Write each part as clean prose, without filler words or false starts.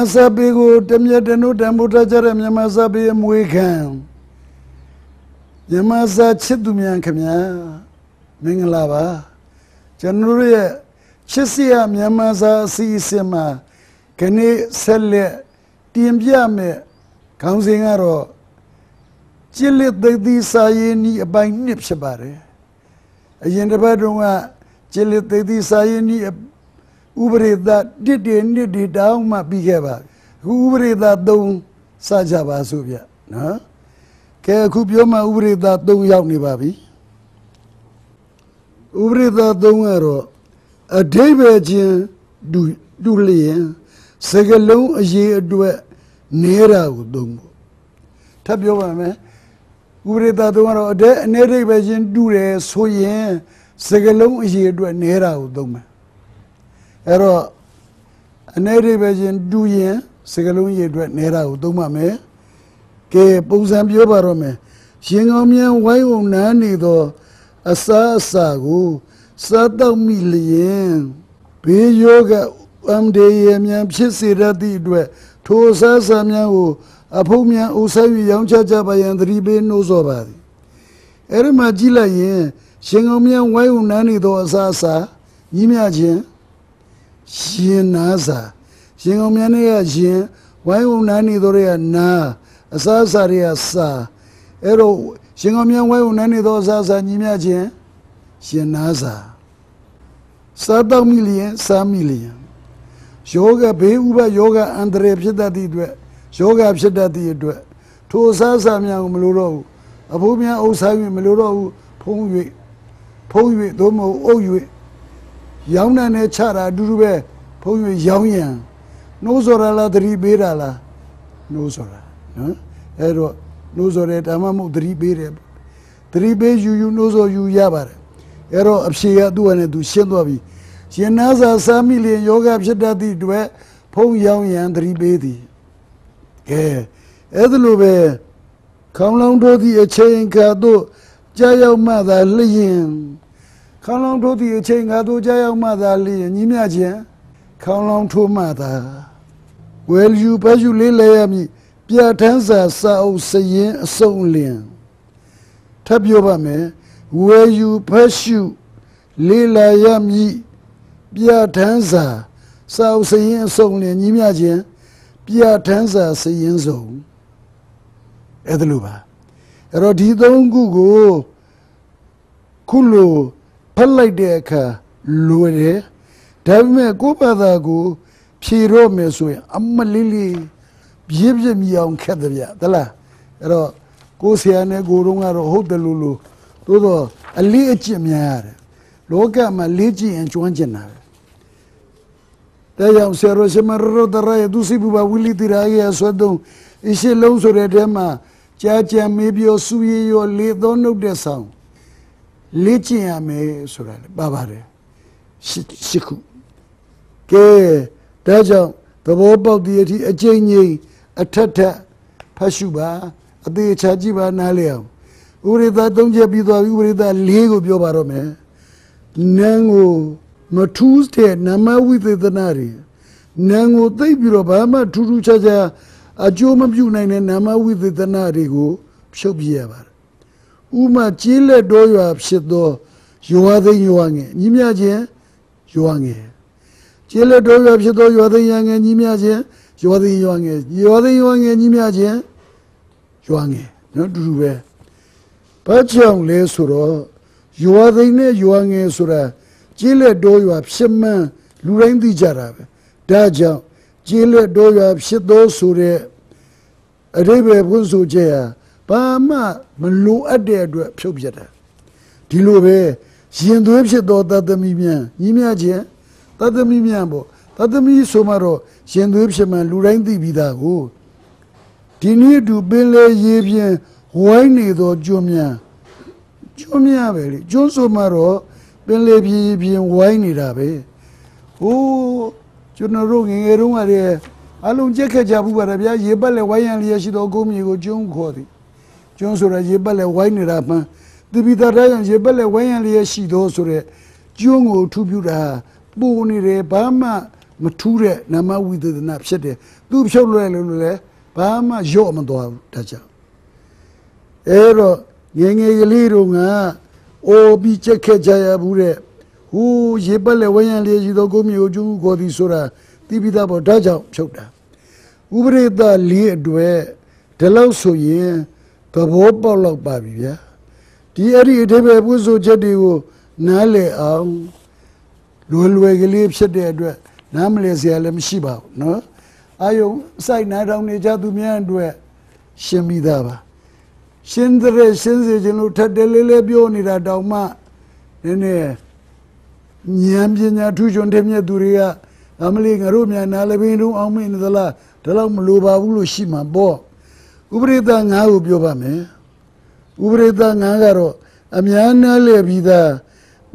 Yamasabigo, Temyatano, Tambutajar, Yamasabi, Muikan Yamasa Chidumian Kamya, Mingalava, Januria, Chesia, Yamasa, Sisema, Kane, Selle, Tiambiame, Kansingaro, Chili, the Sayeni, by Nipshabare. A Yendabadunga, Chili, the Sayeni, Ubre that did it down my behavior. Ubre that don't Sajaba Subia. No? Kaya Kupioma Ubre that don't Yawni Babi. Ubre that don't arrow. A day virgin do lay, Segalong a year do it near out dongo. Tabioma me. Ubre that don't arrow a day, near virgin do it so ye, Segalong a year do it near out dongo. Ero anere bejen duye segalong ye dwet nera u doma me ke pungsan pyo baro me shin ngom myan wai won nan ni do asa asa ko sa taw mi lien be yoga amde ye myan phit se rat ti atwet tho sa sa myan ko aphou myan o sai yu yaung cha cha ba yan thri be no so ba di eri ma ji lai yin shin ngom myan wai won nan ni do asa asa nyi mya chin Shin Nasa, Shingomiania Shin, why Unani Doria Na, Asasaria Sa, Ero, Shingomian, why Unani Dosa Nimia Jen, Shin Nasa. Sata million, some million. Shoga Be Uba Yoga and Repshadati Dwe, Shoga Pshadati Dwe, Tosa Samyang Meluro, Abumia Osami Meluro, Pongwe, Domo, Oye. Young and a chara do be Poe young no zorala three berala no zora no ero no zoret amamu three bere 3 be you no so you yabar ero abshia do and do shendobi Shenaza Samili yoga abshadati do it Poe young and 3 bedi eh Edlube come long to the chain cado Jayo mother Liam How long do you change? I do Jaya Madali and Yimiaja? How long to mother? Well, you pass you lay me, Pia Tanza Sao saying so lian. Tapioba me, where you pass you, Lila Yami, Pia Tanza Sao saying so lian Yimiaja, Pia Tanza saying so. Edluba. Rodidon Gugu Kulu. Palai deka lure, Davme Gopadago, Piro Mesue, Amalili, Bibjam young Cadavia, Dala, Ero, Gosiane Gurunga, Hotelulu, Todo, a legium yard, Loca, Maligi and Chuanjana. They have Serosema the Raya, Dusibuba, Willi Tiraya, Sodom, Ishe Lonso Redema, Chacha, maybe or Sui or Late, don't know the sound. Lichia me Sural, Babare, Shiku. Ke, Daja, the Woba deity, a Jane, a Tata, Pashuba, a de Chajiba Nalia. Urida don't ya be the Urida Lego Biobarome. Nango, Matuste, Nama with the Nari. Nango, they Birobama, Turu Chaja, a Joma Bunine, Nama with the Narigo, Shobiabar. Uma Chile do you have shit do, you are the young, Nimiaje, Yuange. Chile do you have shit do, you are the young and Nimiaje, you are the young, you are the young and Nimiaje, Yuange, not Druwe. Pachang Le Suro, you are the young Sura, Chile do you have Shema, Lurendi Jarabe, Daja, Chile do you have shit do Sure, a rebe Bunsu Jea. Pama, Malu Ade, Pubjata. Tilove, she and Webshed that the Mimian, Yimiaje, that the Mimiambo, that the Mi Somaro, she and Websheman, Lurendi Vidago. Tini to Bele Yevien, Wine or Jomia. Jomia, very, John Somaro, Bele Yevien, Wine Rabe. Oh, Jonarong, Erumare, Alon Jacka Jabu Arabia, Yebale, Wayan Yashido Gomi, or John Cody. John Sura Yebale wine rapa, the Vidarayan Yebale Wayan Yashido Sure, Jungo Tubura, Boni Bama, မထူးတဲ့နာမဝိသေသနာဖြစ်တယ်သူဖြုတ်လွယ်လို့လည်းဘာမှရော့မသွားဘူးဒါကြောင့်အဲ့တော့ငယ်ငယ်ကလေးတို့ကအိုပြီးချက်ခဲ့ကြရဘူးတဲ့ဟိုးရေပက်လေဝရံလေးရှိသောကိုမျိုးကျူးကိုဒီဆိုတာတိပိသားပေါ်ဒါကြောင့်ဖြုတ်တာဥပရိသလေးအတွက်ဒီလောက်ဆိုရင်သဘောပေါက်လောက်ပါပြီဗျာဒီအဲ့ဒီအထိပ္ပယ်ပုဆိုချက်တွေကိုနားလည်အောင်လွယ်ကလေးဖြစ်တဲ့အတွက်နားမလည်စရာလည်းမရှိပါဘူးနော်အာယုံစိုက်နားထောင်နေကြသူများအတွက်ရှင်းပြီးသားပါရှင်းတဲ့ရှင်းစေခြင်းလို့ထပ်တယ်လေးပြောနေတာတောင်မှနည်းနည်းဉာဏ်ပညာထူးချွန်တဲ့မြတ်သူတွေကအမလီငါတို့မြန်နာလည်းပင်တုံးအောင်မင်းသလားဒါတော့မလိုပါဘူးလို့ရှိမှာပေါ့ဥပရိသငါးကိုပြောပါမယ်ဥပရိသငါးကတော့အများနားလည်ပြီးသား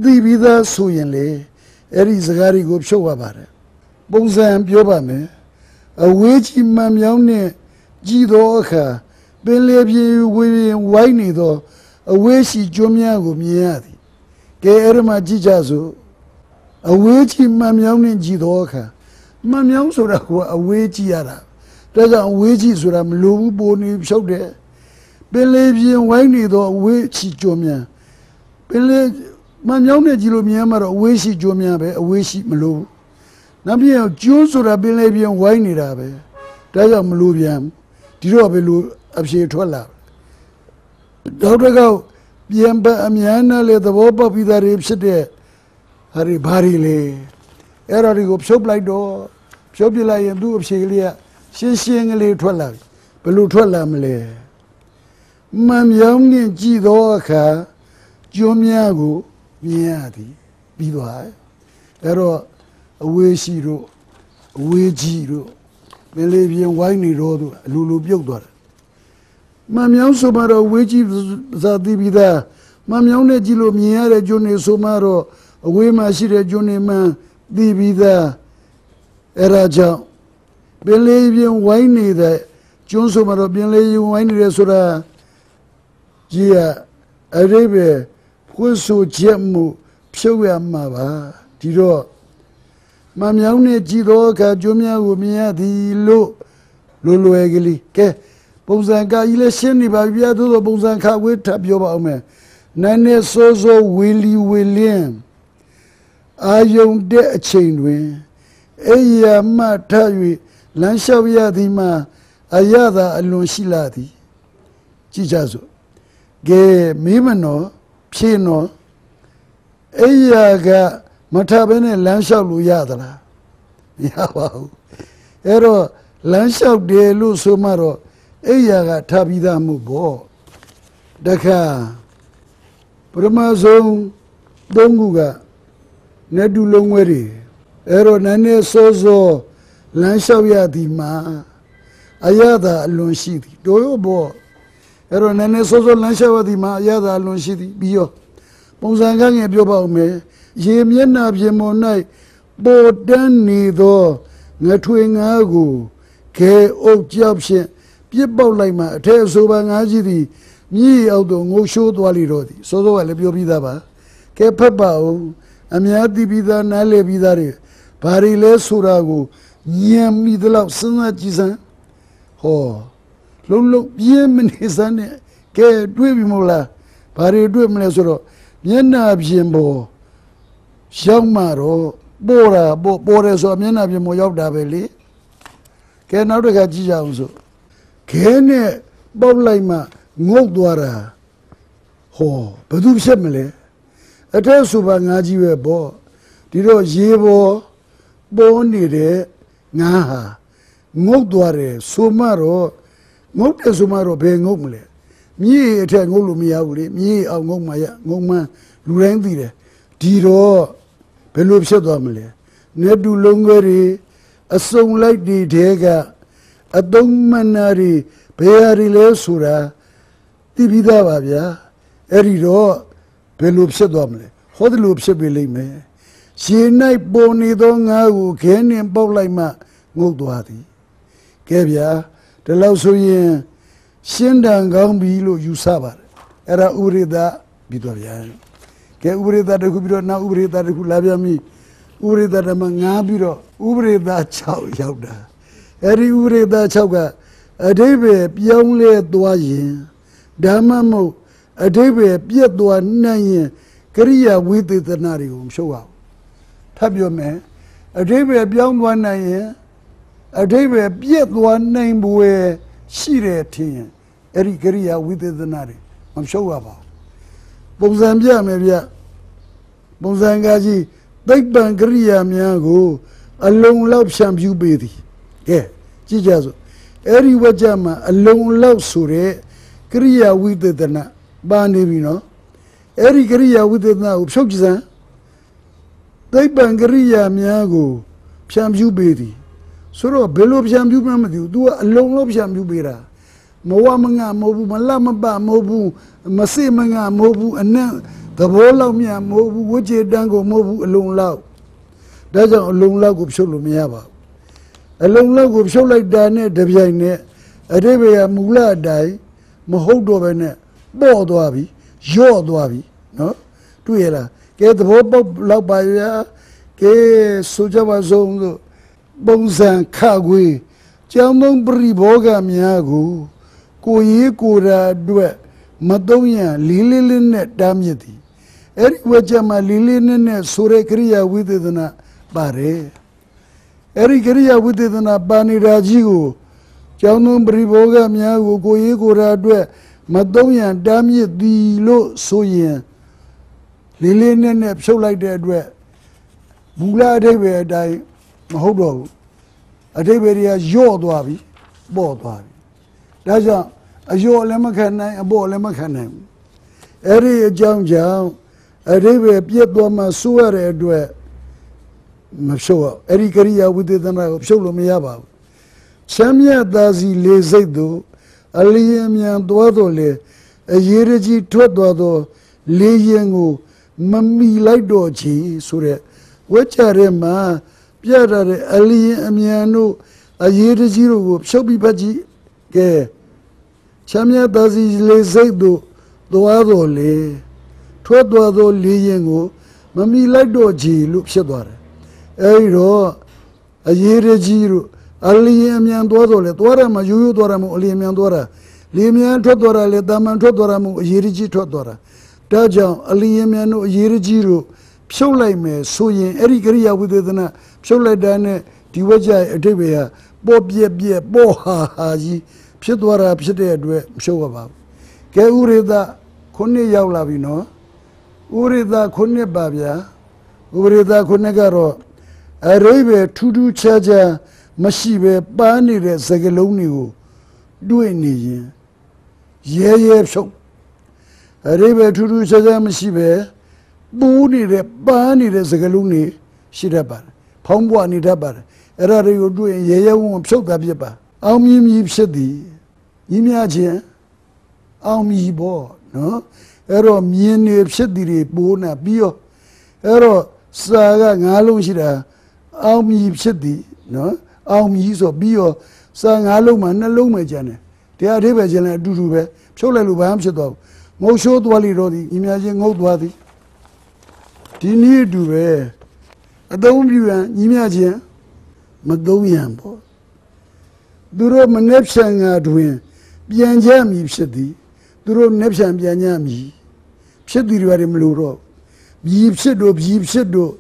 သိပြီးသားဆိုရင်လေအဲ့ဒီစကားတွေကိုဖြုတ်ရပါတယ်ပုံစံပြောပါမယ်အဝေးကြီးမှန်မြောင်းနဲ့ကြည်သောအခါပင်လေပြေဝေရင်ဝိုင်းနေသောအဝေးရှိကျွန်းများကိုမြင်ရသည်ကဲအဲ့ဒီမှာကြည့်ကြစို့အဝေးကြီးမှန်မြောင်းနဲ့ကြည်သောအခါမှန်မြောင်းဆိုတာကအဝေးကြီးရတာဒါကြောင့်အဝေးကြီးဆိုတာမလိုဘူးပိုနေဖြုတ်တယ်ပင်လေပြေဝိုင်းနေသောအဝေးရှိကျွန်းများပင်လေမှန်မြောင်းနဲ့ကြည်လို့မြင်ရမှာတော့အဝေးရှိကျွန်းများပဲအဝေးရှိမလိုဘူးနောက်ပြီးကျွန်းဆိုတာပင်လေပြေဝိုင်းနေတာပဲဒါကြောင့်မလိုပြန်ဒီတော့ပဲလို့အဖြေထွက်လာဒေါက်တာကပြန်ပအများနဲ့လေသဘောပေါက်ပြီးသားတွေဖြစ်တဲ့ဟာဒီဘာတွေလဲအဲ့ဒါတွေကိုဖြုတ်လိုက်တော့ဖြုတ်ပြလိုက်ရင်သူ့အဖြေကလေးကရှင်းရှင်းကလေးထွက်လာဘယ်လိုထွက်လာမလဲမှန်မြောင်းနဲ့ကြည်သောအခါကျွန်းများကိုမြင်ရသည်ပြီးသွားအဲ့တော့အဝေးရှိတို့အဝေးကြီးတို့ပင်လေပြင်ဝိုင်းနေတော့သူအလိုလိုပြုတ်သွားတယ်မှန်မြောင်းဆိုမှတော့ဝေးကြီးဇာတိပြီးသားမှန်မြောင်းနဲ့ကြည့်လို့မြင်ရတဲ့ကျွန်းတွေဆိုမှတော့အဝေးမှာရှိတဲ့ကျွန်းတွေမှသိပြီးသားအဲ့ဒါကြောင့်ပင်လေပြင်ဝိုင်းနေတဲ့ကျွန်းဆိုမှတော့ပင်လေပြင်ဝိုင်းနေတယ်ဆိုတာကြီးအရိပဲဖွင့်ဆိုချက်မှုဖြုတ်ရမှာပါဒီတော့မမြောင်းနဲ့ကြည်သောအခါကျွန်းများကိုမြင်ရသည်လို့လွယ်ကလေးကဲပုံစံကကြီးလည်းရှင်းနေပါပြီဗျာသို့သောပုံစံခါဝေးထပ်ပြောပါအောင်မယ်နာနဲ့စိုးစိုးဝီလီဝီလင်းအာယုံတဲ့အချိန်တွင်အိယာမထ၍လမ်းလျှောက်ရသည်မှာအရသာအလွန်ရှိလာသည်ကြည့်ကြစို့ကဲမေးမနော်ဖြေနော်အိယာကမထဘဲနဲ့လမ်းလျှောက်လို့ရသလားမရပါဘူးအဲ့တော့လမ်းလျှောက်တယ်လို့ဆိုမှတော့အိယာကထပြီးသားမှုပေါ့တခါပရမဆုံးသုံးခုကနေတူလုံးဝဲတွေအဲ့တော့နည်းနည်းစောစောလမ်းလျှောက်ရသည်မှာအရသာအလွန်ရှိသည်တို့ရောပေါ့အဲ့တော့နည်းနည်းစောစောလမ်းလျှောက်ရသည်မှာအရသာအလွန်ရှိသည်ပြီးရောပုံစံကငယ်ပြောပါဦးမယ်ရေမျက်နှာပြင်ပေါ်၌ပေါ်တန်းနေသောငထွေငါးကိုခဲအုပ်ကြောက်ဖြင့်ပြစ်ပေါက်လိုက်မှအထက်အဆိုပါငါးကြီးသည်မြည်အောက်သို့ငိုရှိုးသွားလိတော့သည်စောစောကလည်းပြောပြီးသားပါကဲဖတ်ပါဦးအများသိပြီးသားနားလည်ပြီးသားတွေဘာတွေလဲဆိုတာကိုညံမိသလောက်စဉ်းစားကြည့်စမ်းဟောလုံးပြင်းမနေစမ်းနဲ့ကဲတွေးပြီမို့လားဘာတွေတွေးမလဲဆိုတော့မျက်နှာပြင်ပေါ်ရောက်မှတော့ပေါ်တယ်ဆိုမျက်နှာပြင်ပေါ်ရောက်တာပဲလေကဲနောက်တစ်ခါကြည့်ကြအောင်ဆိုခဲနဲ့ပေါက်လိုက်မှငုတ်သွားတာဟောဘယ်သူဖြစ်မလဲအထက်ဆိုပါငါးကြီးပဲပေါ့ဒီတော့ရေပေါ်နေတဲ့ငါဟာငုတ်သွားတယ်ဆိုမှတော့ငုတ်တယ်ဆိုမှတော့ဘယ်ငုတ်မလဲမြေအထက်ငုတ်လို့မရဘူးလေမြေအောင်ငုတ်မှငုတ်မှလူတိုင်းသိတယ်ဒီတော့ဘယ်လိုဖြစ်သွားမလဲနေတူလုံးခွဲတွေအစုံလိုက်တွေတဲကအသုံးမနာတွေဘယ်ဟာတွေလဲဆိုတာသိပြီးသားပါဗျာအဲ့ဒီတော့ဘယ်လိုဖြစ်သွားမလဲဟောဒီလိုဖြစ်ပြီလိမ့်မယ်ရေ၌ပေါ်နေသောငါးကိုခဲနှင့်ပေါက်လိုက်မှငုတ်သွားသည်ကဲဗျာဒီလောက်ဆိုရင်ရှင်းတန်ကောင်းပြီလို့ယူဆပါတယ်အဲ့ဒါဥပရိသပြီးတော့ဗျာကဲဥပရိသတခုပြီးတော့နောက်ဥပရိသတခုလာပြန်ပြီ ဥရိဒဓမ္မငါးပြီးတော့ဥပရိသ6ရောက်တာအဲ့ဒီဥပရိသ6ကအဓိပ္ပာယ်ပြောင်းလဲသွားရင်ဓမ္မမဟုတ်အဓိပ္ပာယ်ပြတ်သွားနိုင်ရင်ကရိယာဝိသေသနာတွေကိုမရှုပ်အောင်ထပ်ပြောမယ်အဓိပ္ပာယ်ပြောင်းသွားနိုင်ရင်အဓိပ္ပာယ်ပြတ်သွားနိုင်ပွဲရှိတယ်ထင်ရင်အဲ့ဒီကရိယာဝိသေသနာတွေမရှုပ်ရပါဘူးပုံစံပြမယ်ဗျပုံစံကကြီးသိပ္ပံကရိယာများကိုအလုံးလောက်ဖြန့်ဖြူးပေးသည်ကဲကြည့်ကြစို့အဲ့ဒီဝကြမှာအလုံးလောက်ဆိုတဲ့ကရိယာဝိသေသနာပါနေပြီနော်အဲ့ဒီကရိယာဝိသေသနာကိုဖြုတ်ကြည့်စမ်းသိပ္ပံကရိယာများကိုဖြန့်ဖြူးပေးသည်ဆိုတော့ဘယ်လိုဖြန့်ဖြူးမှမသိဘူး तू ကအလုံးလောက်ဖြန့်ဖြူးပေးတာမဝမငါမဟုတ်ဘူးမလမပမဟုတ်ဘူးမစိမငါမဟုတ်ဘူးအနက်သဘောလောက်မြတ်မဟုတ်ဘူးဝိจิตတန်းကိုမဟုတ်ဘူးအလုံးလောက်ဒါကြောင့်အလုံးလောက်ကိုဖြုတ်လို့မရပါဘူးအလုံးလောက်ကိုဖြုတ်လိုက်တာနဲ့တပြိုင်နက်အတိပ္ပယ်မူလအတိုင်းမဟုတ်တော့ဘဲနဲ့ပေါ့သွားပြီရော့သွားပြီနော်တွေ့ရလားကဲသဘောပေါက်လောက်ပါရကဲဆိုကြပါစို့ပုံစံခခွေကျောင်းသုံးပရိဘောဂများကိုရေးကိုရာအတွက်မသုံးရလေးလေးနဲ့တားမြစ်သည်အဲ့ဒီဝကြမှာလေးလေးနဲ့ဆိုရဲကရိယာဝိသေသနာပါတယ်အဲ့ဒီကရိယာဝိသေသနာပါနေတာကြီးကိုကျောင်းသုံးပရိဘောဂများကိုရေးကိုရာအတွက်မသုံးရတားမြစ်သည်လို့ဆိုရင်လေးလေးနဲ့ဖြုတ်လိုက်တဲ့အတွက်မူလအဓိပ္ပာယ်အတိုင်းမဟုတ်တော့ဘူးအဓိပ္ပာယ်တွေကယော့သွားပြီပေါ့သွားပြီဒါကြောင့်အယော့လည်းမခံနိုင်အပေါ့လည်းမခံနိုင်ဘူးအဲ့ဒီအကြောင်းကြောင့်အဓိပ္ပာယ်ပြည့်သွားမှစိုးရတဲ့အတွက်မဖြုတ်အောင်အဲ့ဒီကရိယာဝိသေသနာကိုဖြုတ်လို့မရပါဘူးချမ်းမြတ်သာစီလေစိတ်တို့အလျင်မြန်သွားတော့လေအရေးကြီးထွက်သွားတော့လေရင်ကိုမမီလိုက်တော့ချီဆိုတဲ့ဝက်ကြရဲမှာပြရတဲ့အလျင်အမြန်တို့အရေးကြီးတို့ကိုဖြုတ်ပြီးဖတ်ကြည့်ကဲချမ်းမြတ်သာစီလေစိတ်တို့သွားတော့လေထွက်သွားတော့လေရင်ကိုမမီလိုက်တော့ချီလို့ဖြစ်သွားတယ်အဲဒီတော့အရေးကြီးတို့အလျင်အမြန်သွားတော့လေသွားရမှာရိုးရိုးသွားရမှာအလျင်အမြန်သွားတာလေမြန်ထွက်သွားတာလေတာမန်ထွက်သွားတာမို့အရေးကြီးထွက်သွားတာဒါကြောင့်အလျင်အမြန်တို့အရေးကြီးတို့ဖြုတ်လိုက်မယ်ဆိုရင်အဲ့ဒီကရိယာဝိသေသနာဖြုတ်လိုက်တာနဲ့ဒီဝကြရဲ့အဓိပ္ပာယ်ဟာပေါ့ပြက်ပြက်ပေါ့ဟာကြီးဖြစ်သွားတာဖြစ်တဲ့အတွက်မဖြုတ်ရပါဘူးကဲဥရိသ9ရောက်လာပြီနော်ဥရိသ9ပါဗျာဥရိသ9ကတော့အရိဘယ်ထူးထူးခြားခြားမရှိပဲပန်းနေတဲ့စကလုံးတွေကိုတွေ့နေရင်ရဲဖြုတ်အရိဘယ်ထူးထူးခြားခြားမရှိပဲပူးနေတဲ့ပန်းနေတဲ့စကလုံးတွေရှိတတ်ပါတယ်ဖောင်းပွားနေတတ်ပါတယ်အဲ့ဒါတွေကိုတွေ့ရင်ရဲဝံ့ဖြုတ်တာဖြစ်ပါအောင်မြင်မြည်ဖြစ်သည်ညီမချင်းအောင်မြည်ပေါ့နော်အဲ့တော့မြင်နေဖြစ်သည်တွေပိုးနာပြီးတော့အဲ့တော့စာက9လုံးရှိတာအောင်မြည်ဖြစ်သည်နော်အောင်မြည်ဆိုပြီးတော့စာ9လုံးမှာ2လုံးပဲကျန်တယ်တရားအဓိပ္ပာယ်ကျန်လည်းအတူတူပဲဖြုတ်လိုက်လို့ဘာမှဖြစ်သွားဘူးငုတ်ရှိုးသွားလိတော့သည်ညီမချင်းငုတ်သွားသည်ဒီနည်းအတူပဲအသုံးပြုရင်ညီမချင်းမသုံးရန်ပေါ့သူတို့မနှက်ဖြန်ငါတွင်ပြန်ကြမည်ဖြစ်သည်သူတို့နှက်ဖြန်ပြန်ကြမည်ဖြစ်သည်တွေမလို့တော့မြည်ဖြစ်တို့တီဖြစ်တို့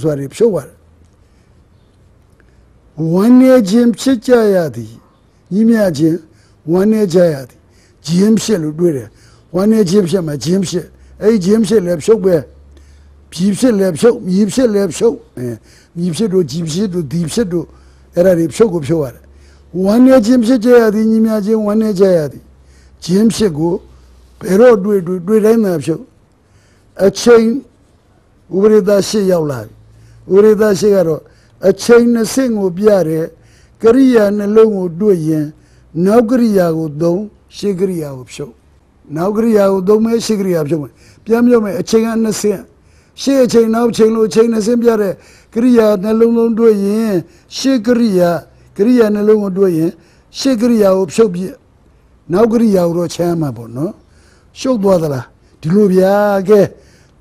ဆိုတာတွေဖြုတ်ရတယ်ဝမ်းနေခြင်းဖြစ်ကြရသည်ညီမချင်းဝမ်းနေကြရသည်ဂျင်းဖြစ်လို့တွေ့တယ်ဝမ်းနေခြင်းဖြစ်မှာဂျင်းဖြစ်အဲ့ဂျင်းဖြစ်လည်းဖြုတ်ပဲဖြစ်လည်းဖြုတ်မြည်ဖြစ်လည်းဖြုတ်မြည်ဖြစ်တို့ဖြစ်တို့ဒီဖြစ်တို့အဲ့ဒါတွေဖြုတ်ကိုဖြုတ်ရတယ်ဝမ်းနေခြင်းဖြစ်ကြရသည်ညီမချင်းဝမ်းနေကြရသည်ဂျင်းဖြစ်ကိုဘယ်တော့တွေ့တိုင်းမှာဖြုတ်အချိန်ဥပရိသ8ရောက်လာပြီဥပရိသ8ကတော့အချိန်20ကိုပြတဲ့ကရိယာနှလုံးကိုတွေ့ရင်နောက်ကရိယာကိုသုံးရှေ့ကရိယာကိုဖြုတ်နောက်ကရိယာကိုသုံးမယ်ရှေ့ကရိယာဖြုတ်မယ်ပြန်ပြောမယ်အချိန်က20ရှေ့အချိန်နောက်အချိန်လို့အချိန်20ပြတဲ့ကရိယာနှလုံးလုံးတွေ့ရင်ရှေ့ကရိယာနှလုံးကိုတွေ့ရင်ရှေ့ကရိယာကိုဖြုတ်ပြနောက်ကရိယာကိုတော့ချမ်းမှာပေါ့နော်ရှုပ်သွားသလားဒီလိုဗျာကဲ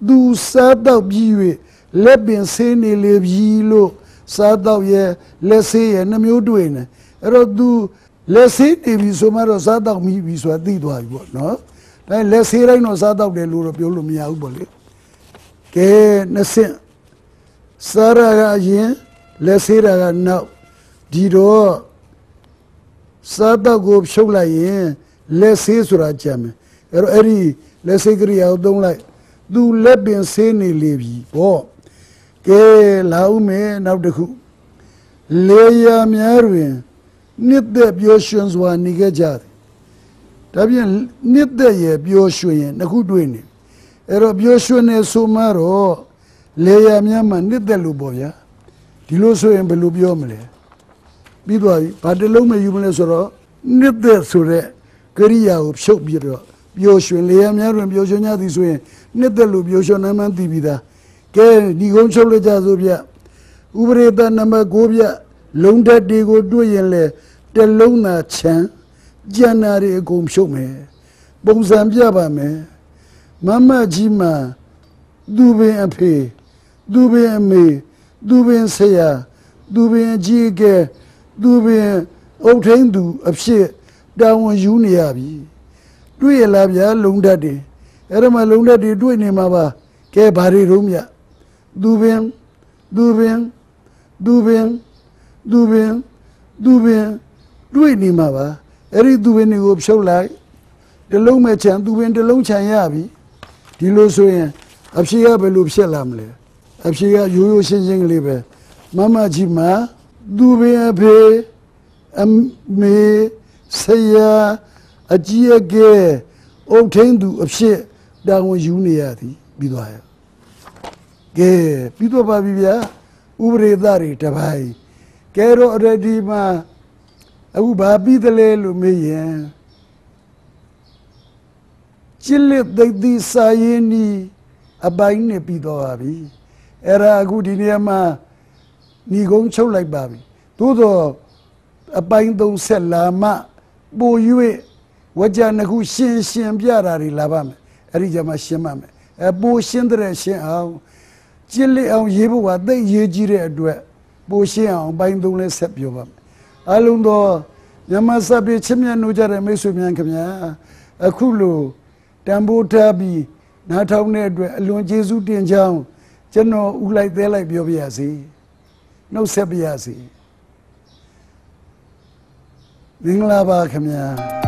သူစားတော့ပြီး၍ let been seen in live yellow, sad out ye, let's say, and a new doing. Do let's say if you so much sad out me, we saw did what no. Let's say I know sad out the Lord of Yolumia Uboli. Ke Nassin Sarah yen, let's say now. Dido Sada go shola yen, let's say Surajam. Eri, let's say Gria don't like. Do let been seen in live. Oh. Ke laume now the who Leia Miarwin knit the Bioshans one nigger. Tabian knit the ye Bioshuan, a good winning. Ero Bioshuan Sumaro Leia Miama knit the Luboya, Diloso and Belubiomle. Bidwai, Padelome Yumelesoro, knit the Sure, Korea of Shop Biro, Bioshuan, Leia Miaran Bioshana this way, knit the Lubioshan Amantibida. Ke Nigon Chole Jazobia Ubreta Nama Gobia Londa Digo Duyenle Delona Chan Janari Gom Shome Bonsambia Bame Mama Jima Dube and Pay Dube and Me Dube and Saya Dube and Jige Dube and Otendu of shit down Juniabi Due Labia Londa Di Erama Londa Di Due Nimaba Ke Bari Rumia Dubin, Dubin, Dubin, Dubin, Dubin, Dubin Nimava, Eri Dubin of show like the low merchant, Dubin the low Chayabi, Dilosoyan, Abshia Belub Shelamle, Abshia Yu Singing Libre, Mama Jima, Dubin Ape, Me, Saya, Ajia Gay, Otendu of shit down with Uniati, Bidwire. Ke Pito Babia Ure Dari Tabai Kero already ma Abu Babi the Lume Chile the Sayeni Abaine Pito Abi Era Goodiniama Nigon Chow like Babi Todo Abain don't sell Lama Bo Yue Wajana who Shin Biarari Labam Erijama Shemame a Bo Shindre Shen Chile on Yibu, they Yejire Dwe, Boshian, buying the less Sepubam. Alundo, Yamasabi, Chimia Nujara, Mesumian Kamia, a Kulu, Tambo Tabi, Natau Nedwe, Lon Jesu Dinjang, General Ulai de like Biobiasi, no Sebiasi. Ninglaba Kamia.